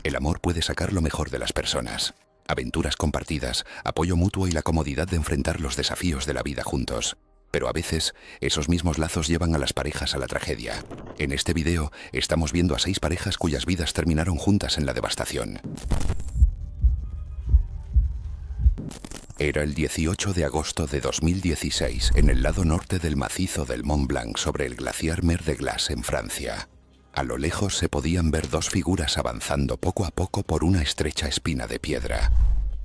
El amor puede sacar lo mejor de las personas. Aventuras compartidas, apoyo mutuo y la comodidad de enfrentar los desafíos de la vida juntos. Pero a veces, esos mismos lazos llevan a las parejas a la tragedia. En este video, estamos viendo a 6 parejas cuyas vidas terminaron juntas en la devastación. Era el 18 de agosto de 2016, en el lado norte del macizo del Mont Blanc, sobre el glaciar Mer de Glace, en Francia. A lo lejos se podían ver 2 figuras avanzando poco a poco por una estrecha espina de piedra.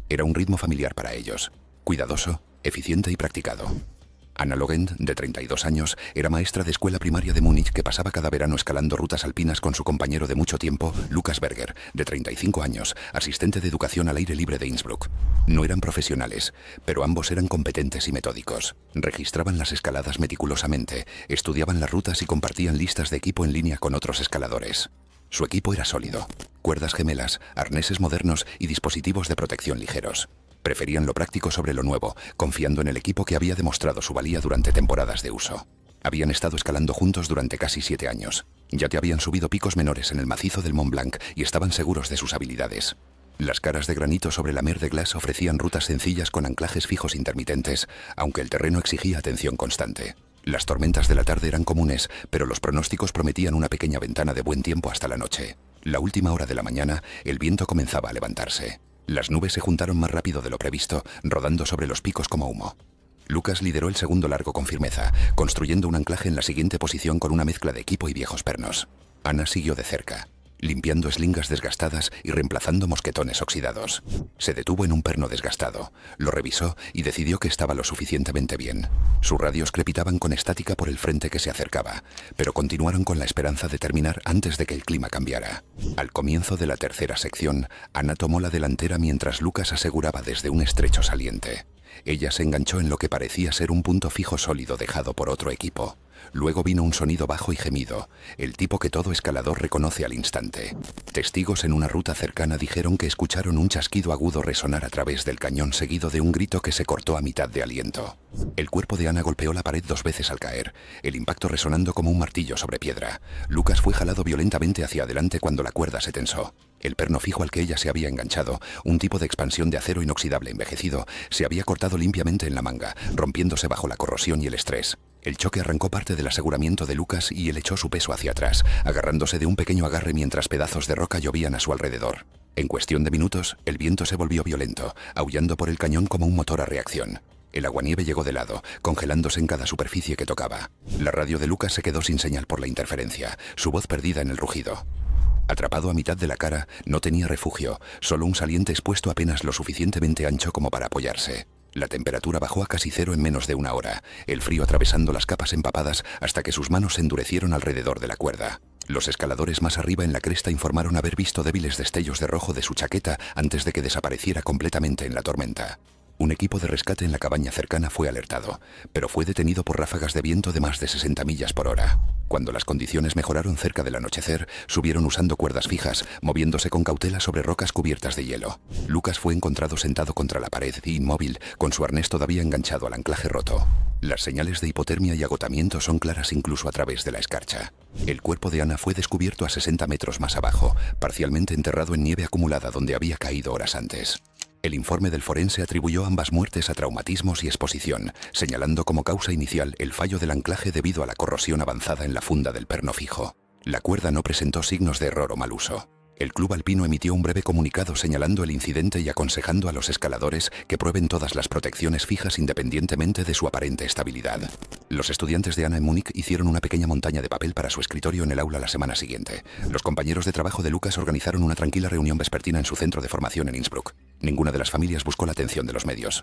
Era un ritmo familiar para ellos, cuidadoso, eficiente y practicado. Anna Logent, de 32 años, era maestra de escuela primaria de Múnich que pasaba cada verano escalando rutas alpinas con su compañero de mucho tiempo, Lukas Berger, de 35 años, asistente de educación al aire libre de Innsbruck. No eran profesionales, pero ambos eran competentes y metódicos. Registraban las escaladas meticulosamente, estudiaban las rutas y compartían listas de equipo en línea con otros escaladores. Su equipo era sólido: cuerdas gemelas, arneses modernos y dispositivos de protección ligeros. Preferían lo práctico sobre lo nuevo, confiando en el equipo que había demostrado su valía durante temporadas de uso. Habían estado escalando juntos durante casi 7 años. Ya te habían subido picos menores en el macizo del Mont Blanc y estaban seguros de sus habilidades. Las caras de granito sobre la Mer de Glace ofrecían rutas sencillas con anclajes fijos intermitentes, aunque el terreno exigía atención constante. Las tormentas de la tarde eran comunes, pero los pronósticos prometían una pequeña ventana de buen tiempo hasta la noche. La última hora de la mañana, el viento comenzaba a levantarse. Las nubes se juntaron más rápido de lo previsto, rodando sobre los picos como humo. Lukas lideró el segundo largo con firmeza, construyendo un anclaje en la siguiente posición con una mezcla de equipo y viejos pernos. Anna siguió de cerca, limpiando eslingas desgastadas y reemplazando mosquetones oxidados. Se detuvo en un perno desgastado, lo revisó y decidió que estaba lo suficientemente bien. Sus radios crepitaban con estática por el frente que se acercaba, pero continuaron con la esperanza de terminar antes de que el clima cambiara. Al comienzo de la tercera sección, Anna tomó la delantera mientras Lukas aseguraba desde un estrecho saliente. Ella se enganchó en lo que parecía ser un punto fijo sólido dejado por otro equipo. Luego vino un sonido bajo y gemido, el tipo que todo escalador reconoce al instante. Testigos en una ruta cercana dijeron que escucharon un chasquido agudo resonar a través del cañón, seguido de un grito que se cortó a mitad de aliento. El cuerpo de Anna golpeó la pared 2 veces al caer, el impacto resonando como un martillo sobre piedra. Lukas fue jalado violentamente hacia adelante cuando la cuerda se tensó. El perno fijo al que ella se había enganchado, un tipo de expansión de acero inoxidable envejecido, se había cortado limpiamente en la manga, rompiéndose bajo la corrosión y el estrés. El choque arrancó parte del aseguramiento de Lukas y él echó su peso hacia atrás, agarrándose de un pequeño agarre mientras pedazos de roca llovían a su alrededor. En cuestión de minutos, el viento se volvió violento, aullando por el cañón como un motor a reacción. El aguanieve llegó de lado, congelándose en cada superficie que tocaba. La radio de Lukas se quedó sin señal por la interferencia, su voz perdida en el rugido. Atrapado a mitad de la cara, no tenía refugio, solo un saliente expuesto apenas lo suficientemente ancho como para apoyarse. La temperatura bajó a casi 0 en menos de 1 hora, el frío atravesando las capas empapadas hasta que sus manos se endurecieron alrededor de la cuerda. Los escaladores más arriba en la cresta informaron haber visto débiles destellos de rojo de su chaqueta antes de que desapareciera completamente en la tormenta. Un equipo de rescate en la cabaña cercana fue alertado, pero fue detenido por ráfagas de viento de más de 60 millas por hora. Cuando las condiciones mejoraron cerca del anochecer, subieron usando cuerdas fijas, moviéndose con cautela sobre rocas cubiertas de hielo. Lukas fue encontrado sentado contra la pared, inmóvil, con su arnés todavía enganchado al anclaje roto. Las señales de hipotermia y agotamiento son claras incluso a través de la escarcha. El cuerpo de Anna fue descubierto a 60 metros más abajo, parcialmente enterrado en nieve acumulada donde había caído horas antes. El informe del forense atribuyó ambas muertes a traumatismos y exposición, señalando como causa inicial el fallo del anclaje debido a la corrosión avanzada en la funda del perno fijo. La cuerda no presentó signos de error o mal uso. El club alpino emitió un breve comunicado señalando el incidente y aconsejando a los escaladores que prueben todas las protecciones fijas independientemente de su aparente estabilidad. Los estudiantes de Anna en Múnich hicieron una pequeña montaña de papel para su escritorio en el aula la semana siguiente. Los compañeros de trabajo de Lukas organizaron una tranquila reunión vespertina en su centro de formación en Innsbruck. Ninguna de las familias buscó la atención de los medios.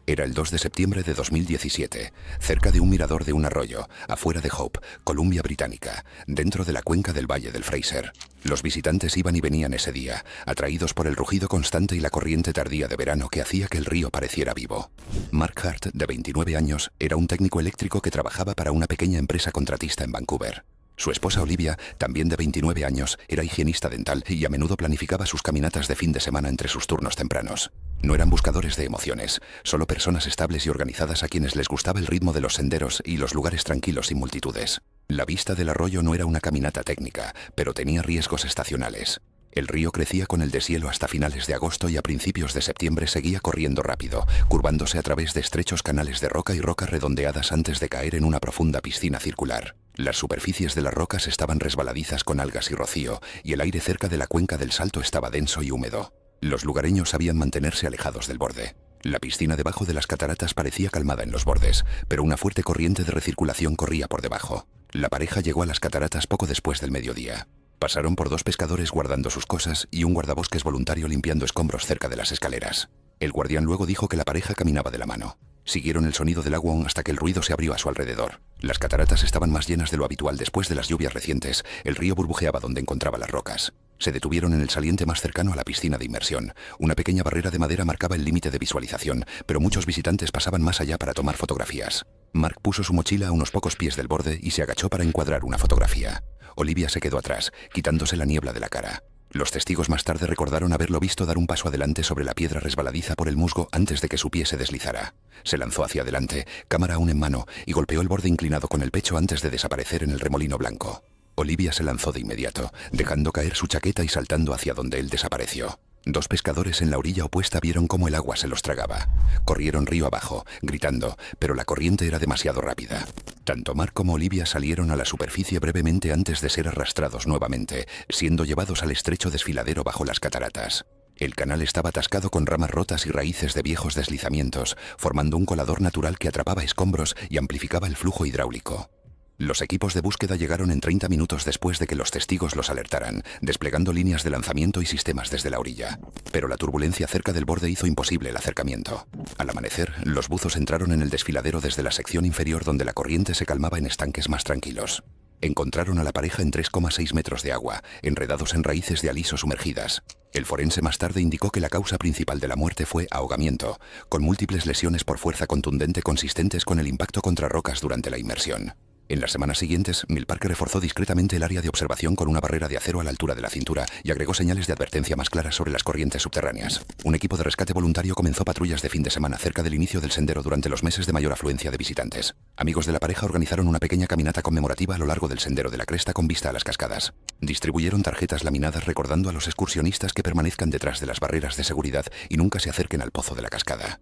Era el 2 de septiembre de 2017, cerca de un mirador de un arroyo, afuera de Hope, Columbia Británica, dentro de la cuenca del Valle del Fraser. Los visitantes iban y venían ese día, atraídos por el rugido constante y la corriente tardía de verano que hacía que el río pareciera vivo. Mark Hart, de 29 años, era un técnico eléctrico que trabajaba para una pequeña empresa contratista en Vancouver. Su esposa Olivia, también de 29 años, era higienista dental y a menudo planificaba sus caminatas de fin de semana entre sus turnos tempranos. No eran buscadores de emociones, solo personas estables y organizadas a quienes les gustaba el ritmo de los senderos y los lugares tranquilos sin multitudes. La vista del arroyo no era una caminata técnica, pero tenía riesgos estacionales. El río crecía con el deshielo hasta finales de agosto y a principios de septiembre seguía corriendo rápido, curvándose a través de estrechos canales de roca y rocas redondeadas antes de caer en una profunda piscina circular. Las superficies de las rocas estaban resbaladizas con algas y rocío, y el aire cerca de la cuenca del Salto estaba denso y húmedo. Los lugareños sabían mantenerse alejados del borde. La piscina debajo de las cataratas parecía calmada en los bordes, pero una fuerte corriente de recirculación corría por debajo. La pareja llegó a las cataratas poco después del mediodía. Pasaron por 2 pescadores guardando sus cosas y un guardabosques voluntario limpiando escombros cerca de las escaleras. El guardián luego dijo que la pareja caminaba de la mano. Siguieron el sonido del agua hasta que el ruido se abrió a su alrededor. Las cataratas estaban más llenas de lo habitual después de las lluvias recientes. El río burbujeaba donde encontraba las rocas. Se detuvieron en el saliente más cercano a la piscina de inmersión. Una pequeña barrera de madera marcaba el límite de visualización, pero muchos visitantes pasaban más allá para tomar fotografías. Mark puso su mochila a unos pocos pies del borde y se agachó para encuadrar una fotografía. Olivia se quedó atrás, quitándose la niebla de la cara. Los testigos más tarde recordaron haberlo visto dar un paso adelante sobre la piedra resbaladiza por el musgo antes de que su pie se deslizara. Se lanzó hacia adelante, cámara aún en mano, y golpeó el borde inclinado con el pecho antes de desaparecer en el remolino blanco. Olivia se lanzó de inmediato, dejando caer su chaqueta y saltando hacia donde él desapareció. 2 pescadores en la orilla opuesta vieron cómo el agua se los tragaba. Corrieron río abajo, gritando, pero la corriente era demasiado rápida. Tanto Mark como Olivia salieron a la superficie brevemente antes de ser arrastrados nuevamente, siendo llevados al estrecho desfiladero bajo las cataratas. El canal estaba atascado con ramas rotas y raíces de viejos deslizamientos, formando un colador natural que atrapaba escombros y amplificaba el flujo hidráulico. Los equipos de búsqueda llegaron en 30 minutos después de que los testigos los alertaran, desplegando líneas de lanzamiento y sistemas desde la orilla. Pero la turbulencia cerca del borde hizo imposible el acercamiento. Al amanecer, los buzos entraron en el desfiladero desde la sección inferior donde la corriente se calmaba en estanques más tranquilos. Encontraron a la pareja en 3,6 metros de agua, enredados en raíces de aliso sumergidas. El forense más tarde indicó que la causa principal de la muerte fue ahogamiento, con múltiples lesiones por fuerza contundente consistentes con el impacto contra rocas durante la inmersión. En las semanas siguientes, Milpark reforzó discretamente el área de observación con una barrera de acero a la altura de la cintura y agregó señales de advertencia más claras sobre las corrientes subterráneas. Un equipo de rescate voluntario comenzó patrullas de fin de semana cerca del inicio del sendero durante los meses de mayor afluencia de visitantes. Amigos de la pareja organizaron una pequeña caminata conmemorativa a lo largo del sendero de la cresta con vista a las cascadas. Distribuyeron tarjetas laminadas recordando a los excursionistas que permanezcan detrás de las barreras de seguridad y nunca se acerquen al pozo de la cascada.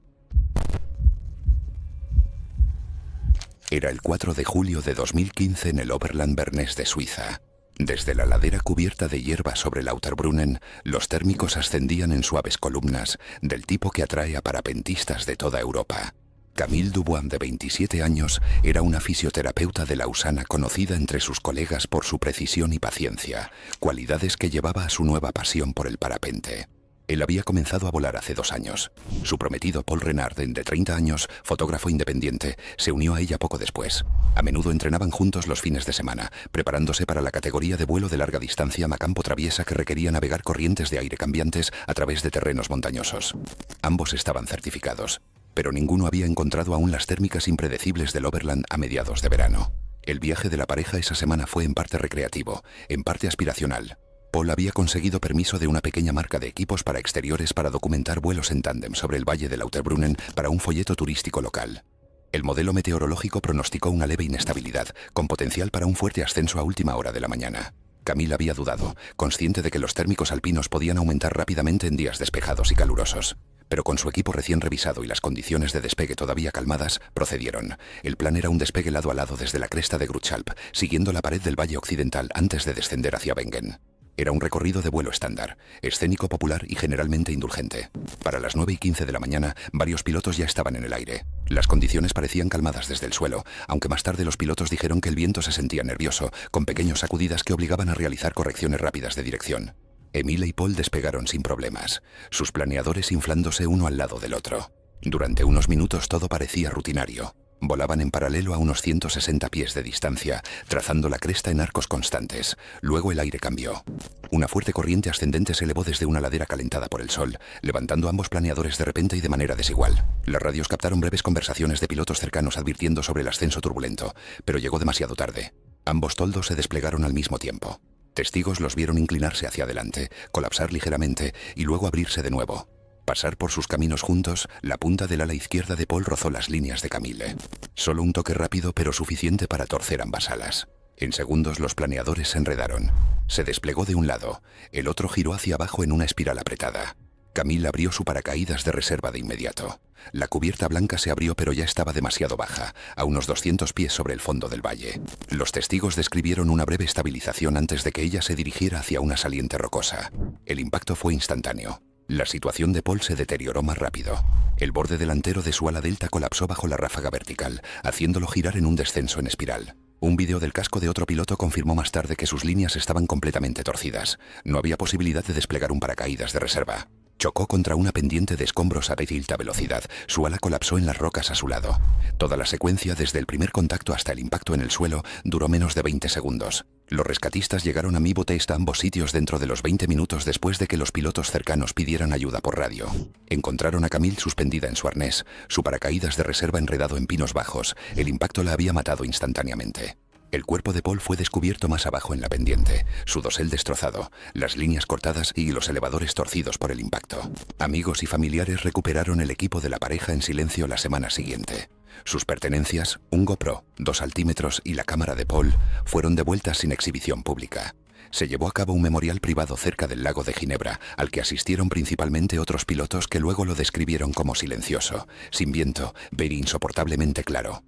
Era el 4 de julio de 2015 en el Oberland Bernés de Suiza. Desde la ladera cubierta de hierba sobre Lauterbrunnen, los térmicos ascendían en suaves columnas, del tipo que atrae a parapentistas de toda Europa. Camille Dubois, de 27 años, era una fisioterapeuta de Lausana conocida entre sus colegas por su precisión y paciencia, cualidades que llevaba a su nueva pasión por el parapente. Él había comenzado a volar hace 2 años. Su prometido Paul Renarden, de 30 años, fotógrafo independiente, se unió a ella poco después. A menudo entrenaban juntos los fines de semana, preparándose para la categoría de vuelo de larga distancia macampo traviesa que requería navegar corrientes de aire cambiantes a través de terrenos montañosos. Ambos estaban certificados, pero ninguno había encontrado aún las térmicas impredecibles del Oberland a mediados de verano. El viaje de la pareja esa semana fue en parte recreativo, en parte aspiracional. Paul había conseguido permiso de una pequeña marca de equipos para exteriores para documentar vuelos en tándem sobre el valle de Lauterbrunnen para un folleto turístico local. El modelo meteorológico pronosticó una leve inestabilidad, con potencial para un fuerte ascenso a última hora de la mañana. Camille había dudado, consciente de que los térmicos alpinos podían aumentar rápidamente en días despejados y calurosos. Pero con su equipo recién revisado y las condiciones de despegue todavía calmadas, procedieron. El plan era un despegue lado a lado desde la cresta de Grutschalp, siguiendo la pared del valle occidental antes de descender hacia Wengen. Era un recorrido de vuelo estándar, escénico, popular y generalmente indulgente. Para las 9:15 de la mañana, varios pilotos ya estaban en el aire. Las condiciones parecían calmadas desde el suelo, aunque más tarde los pilotos dijeron que el viento se sentía nervioso, con pequeños sacudidas que obligaban a realizar correcciones rápidas de dirección. Emile y Paul despegaron sin problemas, sus planeadores inflándose uno al lado del otro. Durante unos minutos todo parecía rutinario. Volaban en paralelo a unos 160 pies de distancia, trazando la cresta en arcos constantes. Luego el aire cambió. Una fuerte corriente ascendente se elevó desde una ladera calentada por el sol, levantando ambos planeadores de repente y de manera desigual. Las radios captaron breves conversaciones de pilotos cercanos advirtiendo sobre el ascenso turbulento, pero llegó demasiado tarde. Ambos toldos se desplegaron al mismo tiempo. Testigos los vieron inclinarse hacia adelante, colapsar ligeramente y luego abrirse de nuevo. Pasar por sus caminos juntos, la punta del ala izquierda de Paul rozó las líneas de Camille. Solo un toque rápido pero suficiente para torcer ambas alas. En segundos los planeadores se enredaron. Se desplegó de un lado, el otro giró hacia abajo en una espiral apretada. Camille abrió su paracaídas de reserva de inmediato. La cubierta blanca se abrió pero ya estaba demasiado baja, a unos 200 pies sobre el fondo del valle. Los testigos describieron una breve estabilización antes de que ella se dirigiera hacia una saliente rocosa. El impacto fue instantáneo. La situación de Paul se deterioró más rápido. El borde delantero de su ala delta colapsó bajo la ráfaga vertical, haciéndolo girar en un descenso en espiral. Un vídeo del casco de otro piloto confirmó más tarde que sus líneas estaban completamente torcidas. No había posibilidad de desplegar un paracaídas de reserva. Chocó contra una pendiente de escombros a alta velocidad. Su ala colapsó en las rocas a su lado. Toda la secuencia, desde el primer contacto hasta el impacto en el suelo, duró menos de 20 segundos. Los rescatistas llegaron a Mibo-Teist a ambos sitios dentro de los 20 minutos después de que los pilotos cercanos pidieran ayuda por radio. Encontraron a Camille suspendida en su arnés, su paracaídas de reserva enredado en pinos bajos. El impacto la había matado instantáneamente. El cuerpo de Paul fue descubierto más abajo en la pendiente, su dosel destrozado, las líneas cortadas y los elevadores torcidos por el impacto. Amigos y familiares recuperaron el equipo de la pareja en silencio la semana siguiente. Sus pertenencias, un GoPro, 2 altímetros y la cámara de Paul, fueron devueltas sin exhibición pública. Se llevó a cabo un memorial privado cerca del lago de Ginebra, al que asistieron principalmente otros pilotos que luego lo describieron como silencioso, sin viento, pero insoportablemente claro.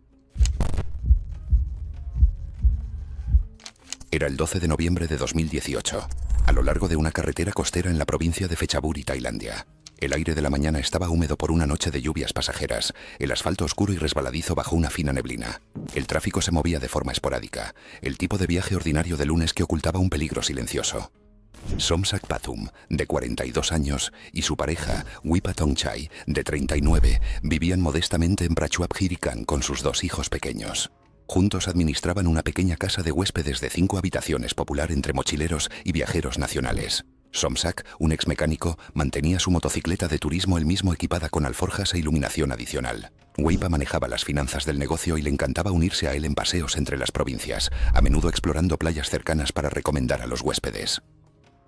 Era el 12 de noviembre de 2018, a lo largo de una carretera costera en la provincia de Phetchaburi, Tailandia. El aire de la mañana estaba húmedo por una noche de lluvias pasajeras, el asfalto oscuro y resbaladizo bajo una fina neblina. El tráfico se movía de forma esporádica, el tipo de viaje ordinario de lunes que ocultaba un peligro silencioso. Somsak Pathum, de 42 años, y su pareja, Wipa Tongchai, de 39, vivían modestamente en Prachuap Khiri Khan con sus 2 hijos pequeños. Juntos administraban una pequeña casa de huéspedes de 5 habitaciones popular entre mochileros y viajeros nacionales. Somsak, un ex mecánico, mantenía su motocicleta de turismo él mismo equipada con alforjas e iluminación adicional. Weipa manejaba las finanzas del negocio y le encantaba unirse a él en paseos entre las provincias, a menudo explorando playas cercanas para recomendar a los huéspedes.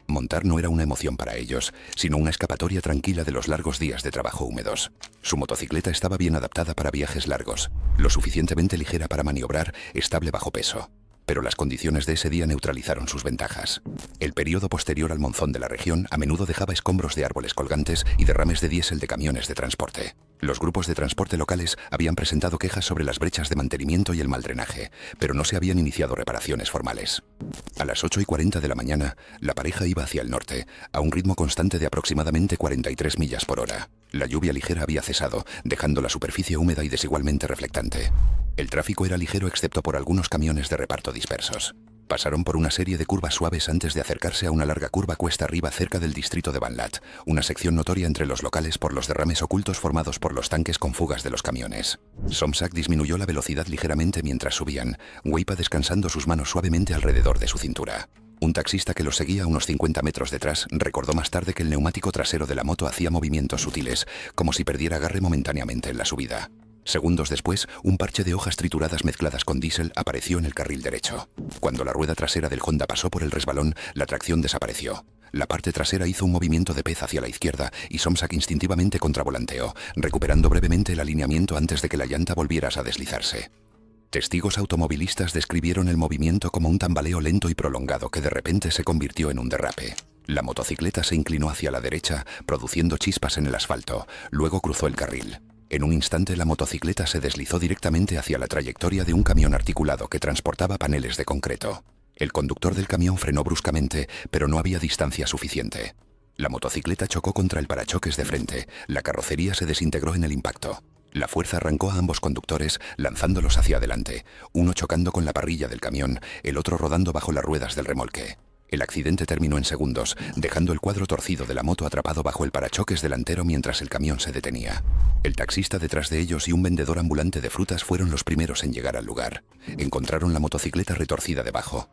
Montar no era una emoción para ellos, sino una escapatoria tranquila de los largos días de trabajo húmedos. Su motocicleta estaba bien adaptada para viajes largos, lo suficientemente ligera para maniobrar, estable bajo peso. Pero las condiciones de ese día neutralizaron sus ventajas. El periodo posterior al monzón de la región a menudo dejaba escombros de árboles colgantes y derrames de diésel de camiones de transporte. Los grupos de transporte locales habían presentado quejas sobre las brechas de mantenimiento y el mal drenaje, pero no se habían iniciado reparaciones formales. A las 8:40 de la mañana, la pareja iba hacia el norte, a un ritmo constante de aproximadamente 43 millas por hora. La lluvia ligera había cesado, dejando la superficie húmeda y desigualmente reflectante. El tráfico era ligero excepto por algunos camiones de reparto dispersos. Pasaron por una serie de curvas suaves antes de acercarse a una larga curva cuesta arriba cerca del distrito de Van Lat, una sección notoria entre los locales por los derrames ocultos formados por los tanques con fugas de los camiones. Somsak disminuyó la velocidad ligeramente mientras subían, Weipa descansando sus manos suavemente alrededor de su cintura. Un taxista que los seguía a unos 50 metros detrás recordó más tarde que el neumático trasero de la moto hacía movimientos sutiles, como si perdiera agarre momentáneamente en la subida. Segundos después, un parche de hojas trituradas mezcladas con diésel apareció en el carril derecho. Cuando la rueda trasera del Honda pasó por el resbalón, la tracción desapareció. La parte trasera hizo un movimiento de pez hacia la izquierda y Somsak instintivamente contravolanteó, recuperando brevemente el alineamiento antes de que la llanta volviera a deslizarse. Testigos automovilistas describieron el movimiento como un tambaleo lento y prolongado que de repente se convirtió en un derrape. La motocicleta se inclinó hacia la derecha, produciendo chispas en el asfalto, luego cruzó el carril. En un instante la motocicleta se deslizó directamente hacia la trayectoria de un camión articulado que transportaba paneles de concreto. El conductor del camión frenó bruscamente, pero no había distancia suficiente. La motocicleta chocó contra el parachoques de frente, la carrocería se desintegró en el impacto. La fuerza arrancó a ambos conductores, lanzándolos hacia adelante, uno chocando con la parrilla del camión, el otro rodando bajo las ruedas del remolque. El accidente terminó en segundos, dejando el cuadro torcido de la moto atrapado bajo el parachoques delantero mientras el camión se detenía. El taxista detrás de ellos y un vendedor ambulante de frutas fueron los primeros en llegar al lugar. Encontraron la motocicleta retorcida debajo.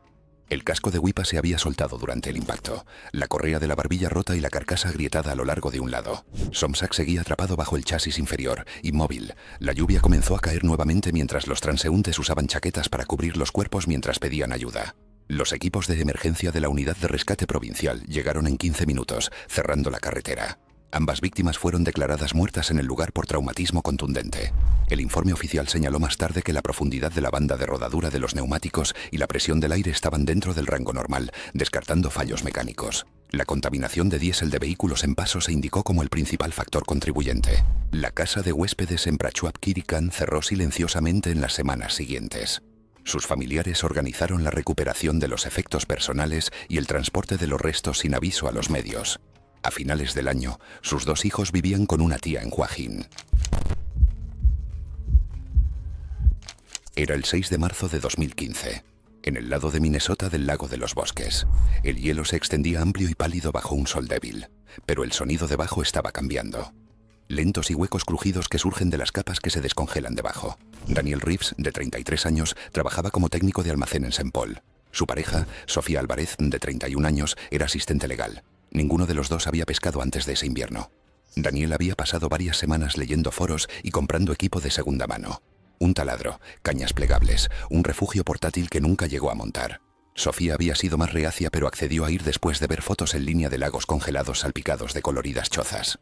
El casco de Weipa se había soltado durante el impacto, la correa de la barbilla rota y la carcasa agrietada a lo largo de un lado. Somsak seguía atrapado bajo el chasis inferior, inmóvil. La lluvia comenzó a caer nuevamente mientras los transeúntes usaban chaquetas para cubrir los cuerpos mientras pedían ayuda. Los equipos de emergencia de la Unidad de Rescate Provincial llegaron en 15 minutos, cerrando la carretera. Ambas víctimas fueron declaradas muertas en el lugar por traumatismo contundente. El informe oficial señaló más tarde que la profundidad de la banda de rodadura de los neumáticos y la presión del aire estaban dentro del rango normal, descartando fallos mecánicos. La contaminación de diésel de vehículos en paso se indicó como el principal factor contribuyente. La casa de huéspedes en Prachuap Khiri Khan cerró silenciosamente en las semanas siguientes. Sus familiares organizaron la recuperación de los efectos personales y el transporte de los restos sin aviso a los medios. A finales del año, sus 2 hijos vivían con una tía en Hua Hin. Era el 6 de marzo de 2015, en el lado de Minnesota del Lago de los Bosques. El hielo se extendía amplio y pálido bajo un sol débil, pero el sonido debajo estaba cambiando. Lentos y huecos crujidos que surgen de las capas que se descongelan debajo. Daniel Reeves, de 33 años, trabajaba como técnico de almacén en St. Paul. Su pareja, Sofía Álvarez, de 31 años, era asistente legal. Ninguno de los dos había pescado antes de ese invierno. Daniel había pasado varias semanas leyendo foros y comprando equipo de segunda mano. Un taladro, cañas plegables, un refugio portátil que nunca llegó a montar. Sofía había sido más reacia, pero accedió a ir después de ver fotos en línea de lagos congelados salpicados de coloridas chozas.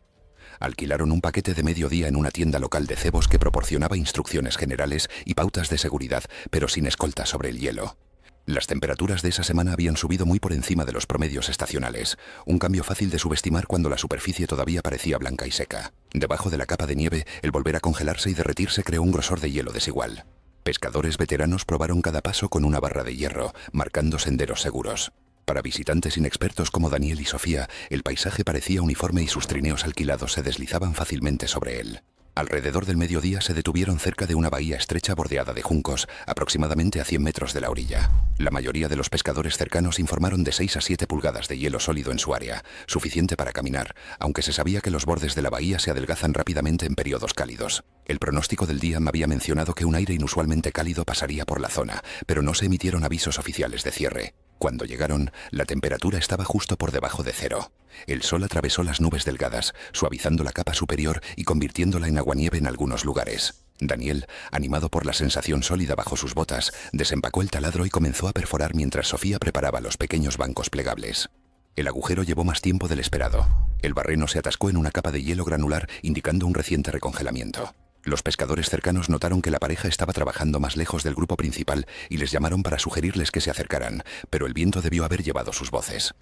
Alquilaron un paquete de mediodía en una tienda local de cebos que proporcionaba instrucciones generales y pautas de seguridad, pero sin escolta sobre el hielo. Las temperaturas de esa semana habían subido muy por encima de los promedios estacionales, un cambio fácil de subestimar cuando la superficie todavía parecía blanca y seca. Debajo de la capa de nieve, el volver a congelarse y derretirse creó un grosor de hielo desigual. Pescadores veteranos probaron cada paso con una barra de hierro, marcando senderos seguros. Para visitantes inexpertos como Daniel y Sofía, el paisaje parecía uniforme y sus trineos alquilados se deslizaban fácilmente sobre él. Alrededor del mediodía se detuvieron cerca de una bahía estrecha bordeada de juncos, aproximadamente a 100 metros de la orilla. La mayoría de los pescadores cercanos informaron de 6 a 7 pulgadas de hielo sólido en su área, suficiente para caminar, aunque se sabía que los bordes de la bahía se adelgazan rápidamente en periodos cálidos. El pronóstico del día me había mencionado que un aire inusualmente cálido pasaría por la zona, pero no se emitieron avisos oficiales de cierre. Cuando llegaron, la temperatura estaba justo por debajo de cero. El sol atravesó las nubes delgadas, suavizando la capa superior y convirtiéndola en aguanieve en algunos lugares. Daniel, animado por la sensación sólida bajo sus botas, desempacó el taladro y comenzó a perforar mientras Sofía preparaba los pequeños bancos plegables. El agujero llevó más tiempo del esperado. El barreno se atascó en una capa de hielo granular, indicando un reciente recongelamiento. Los pescadores cercanos notaron que la pareja estaba trabajando más lejos del grupo principal y les llamaron para sugerirles que se acercaran, pero el viento debió haber llevado sus voces.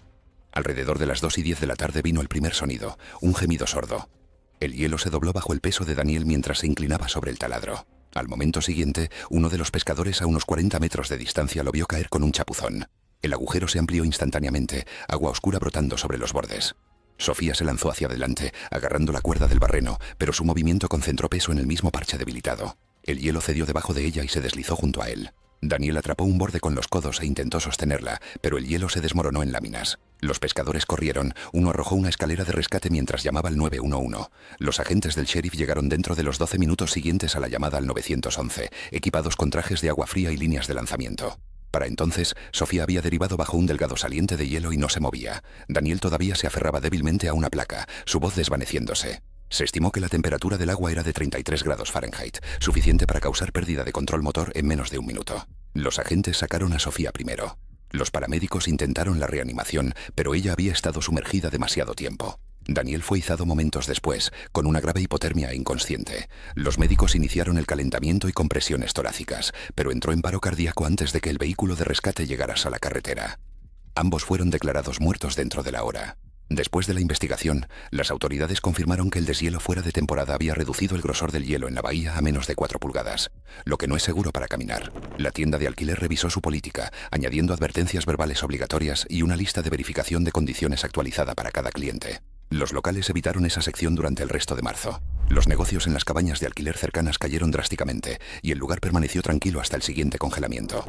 Alrededor de las 2:10 de la tarde vino el primer sonido, un gemido sordo. El hielo se dobló bajo el peso de Daniel mientras se inclinaba sobre el taladro. Al momento siguiente, uno de los pescadores a unos 40 metros de distancia lo vio caer con un chapuzón. El agujero se amplió instantáneamente, agua oscura brotando sobre los bordes. Sofía se lanzó hacia adelante, agarrando la cuerda del barreno, pero su movimiento concentró peso en el mismo parche debilitado. El hielo cedió debajo de ella y se deslizó junto a él. Daniel atrapó un borde con los codos e intentó sostenerla, pero el hielo se desmoronó en láminas. Los pescadores corrieron, uno arrojó una escalera de rescate mientras llamaba al 911. Los agentes del sheriff llegaron dentro de los 12 minutos siguientes a la llamada al 911, equipados con trajes de agua fría y líneas de lanzamiento. Para entonces, Sofía había derivado bajo un delgado saliente de hielo y no se movía. Daniel todavía se aferraba débilmente a una placa, su voz desvaneciéndose. Se estimó que la temperatura del agua era de 33 grados Fahrenheit, suficiente para causar pérdida de control motor en menos de un minuto. Los agentes sacaron a Sofía primero. Los paramédicos intentaron la reanimación, pero ella había estado sumergida demasiado tiempo. Daniel fue izado momentos después, con una grave hipotermia e inconsciente. Los médicos iniciaron el calentamiento y compresiones torácicas, pero entró en paro cardíaco antes de que el vehículo de rescate llegara a la carretera. Ambos fueron declarados muertos dentro de la hora. Después de la investigación, las autoridades confirmaron que el deshielo fuera de temporada había reducido el grosor del hielo en la bahía a menos de 4 pulgadas, lo que no es seguro para caminar. La tienda de alquiler revisó su política, añadiendo advertencias verbales obligatorias y una lista de verificación de condiciones actualizada para cada cliente. Los locales evitaron esa sección durante el resto de marzo. Los negocios en las cabañas de alquiler cercanas cayeron drásticamente y el lugar permaneció tranquilo hasta el siguiente congelamiento.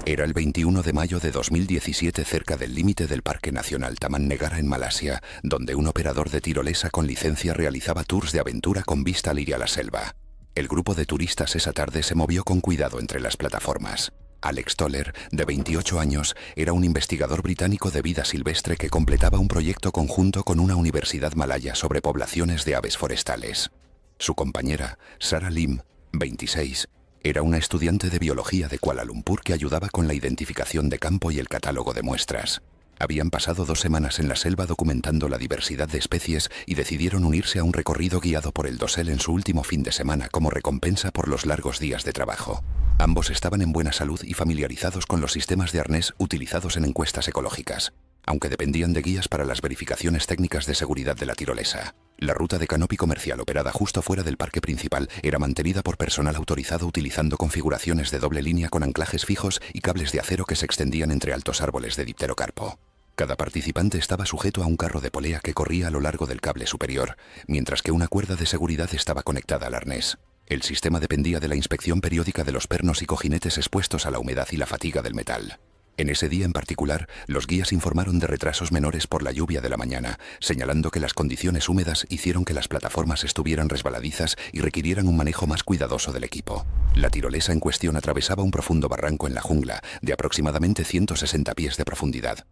Era el 21 de mayo de 2017 cerca del límite del Parque Nacional Taman Negara en Malasia, donde un operador de tirolesa con licencia realizaba tours de aventura con vista al ir a la selva. El grupo de turistas esa tarde se movió con cuidado entre las plataformas. Alex Toller, de 28 años, era un investigador británico de vida silvestre que completaba un proyecto conjunto con una universidad malaya sobre poblaciones de aves forestales. Su compañera, Sarah Lim, 26, era una estudiante de biología de Kuala Lumpur que ayudaba con la identificación de campo y el catálogo de muestras. Habían pasado 2 semanas en la selva documentando la diversidad de especies y decidieron unirse a un recorrido guiado por el dosel en su último fin de semana como recompensa por los largos días de trabajo. Ambos estaban en buena salud y familiarizados con los sistemas de arnés utilizados en encuestas ecológicas, aunque dependían de guías para las verificaciones técnicas de seguridad de la tirolesa. La ruta de canopy comercial operada justo fuera del parque principal era mantenida por personal autorizado utilizando configuraciones de doble línea con anclajes fijos y cables de acero que se extendían entre altos árboles de dipterocarpo. Cada participante estaba sujeto a un carro de polea que corría a lo largo del cable superior, mientras que una cuerda de seguridad estaba conectada al arnés. El sistema dependía de la inspección periódica de los pernos y cojinetes expuestos a la humedad y la fatiga del metal. En ese día en particular, los guías informaron de retrasos menores por la lluvia de la mañana, señalando que las condiciones húmedas hicieron que las plataformas estuvieran resbaladizas y requirieran un manejo más cuidadoso del equipo. La tirolesa en cuestión atravesaba un profundo barranco en la jungla, de aproximadamente 160 pies de profundidad.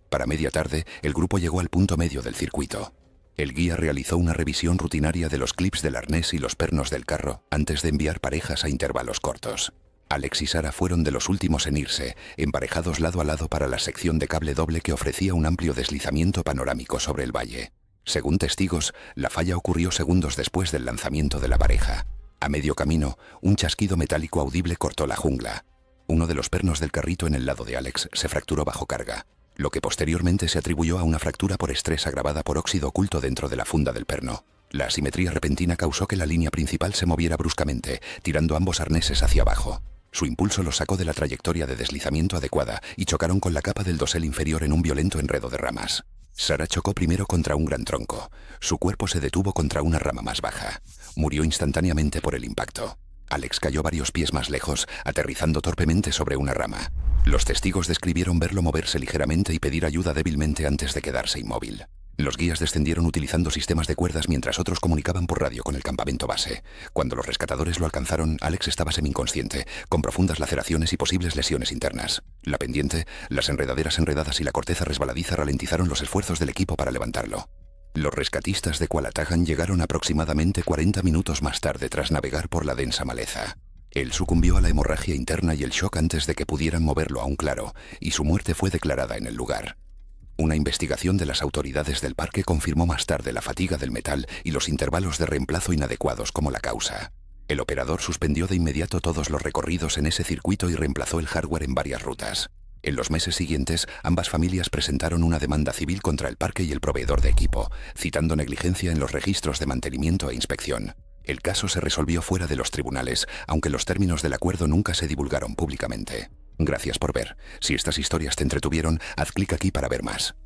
Para media tarde, el grupo llegó al punto medio del circuito. El guía realizó una revisión rutinaria de los clips del arnés y los pernos del carro antes de enviar parejas a intervalos cortos. Alex y Sara fueron de los últimos en irse, emparejados lado a lado para la sección de cable doble que ofrecía un amplio deslizamiento panorámico sobre el valle. Según testigos, la falla ocurrió segundos después del lanzamiento de la pareja. A medio camino, un chasquido metálico audible cortó la jungla. Uno de los pernos del carrito en el lado de Alex se fracturó bajo carga, lo que posteriormente se atribuyó a una fractura por estrés agravada por óxido oculto dentro de la funda del perno. La asimetría repentina causó que la línea principal se moviera bruscamente, tirando ambos arneses hacia abajo. Su impulso los sacó de la trayectoria de deslizamiento adecuada y chocaron con la capa del dosel inferior en un violento enredo de ramas. Sara chocó primero contra un gran tronco. Su cuerpo se detuvo contra una rama más baja. Murió instantáneamente por el impacto. Alex cayó varios pies más lejos, aterrizando torpemente sobre una rama. Los testigos describieron verlo moverse ligeramente y pedir ayuda débilmente antes de quedarse inmóvil. Los guías descendieron utilizando sistemas de cuerdas mientras otros comunicaban por radio con el campamento base. Cuando los rescatadores lo alcanzaron, Alex estaba semi-inconsciente, con profundas laceraciones y posibles lesiones internas. La pendiente, las enredaderas enredadas y la corteza resbaladiza ralentizaron los esfuerzos del equipo para levantarlo. Los rescatistas de Qualatagan llegaron aproximadamente 40 minutos más tarde tras navegar por la densa maleza. Él sucumbió a la hemorragia interna y el shock antes de que pudieran moverlo a un claro, y su muerte fue declarada en el lugar. Una investigación de las autoridades del parque confirmó más tarde la fatiga del metal y los intervalos de reemplazo inadecuados como la causa. El operador suspendió de inmediato todos los recorridos en ese circuito y reemplazó el hardware en varias rutas. En los meses siguientes, ambas familias presentaron una demanda civil contra el parque y el proveedor de equipo, citando negligencia en los registros de mantenimiento e inspección. El caso se resolvió fuera de los tribunales, aunque los términos del acuerdo nunca se divulgaron públicamente. Gracias por ver. Si estas historias te entretuvieron, haz clic aquí para ver más.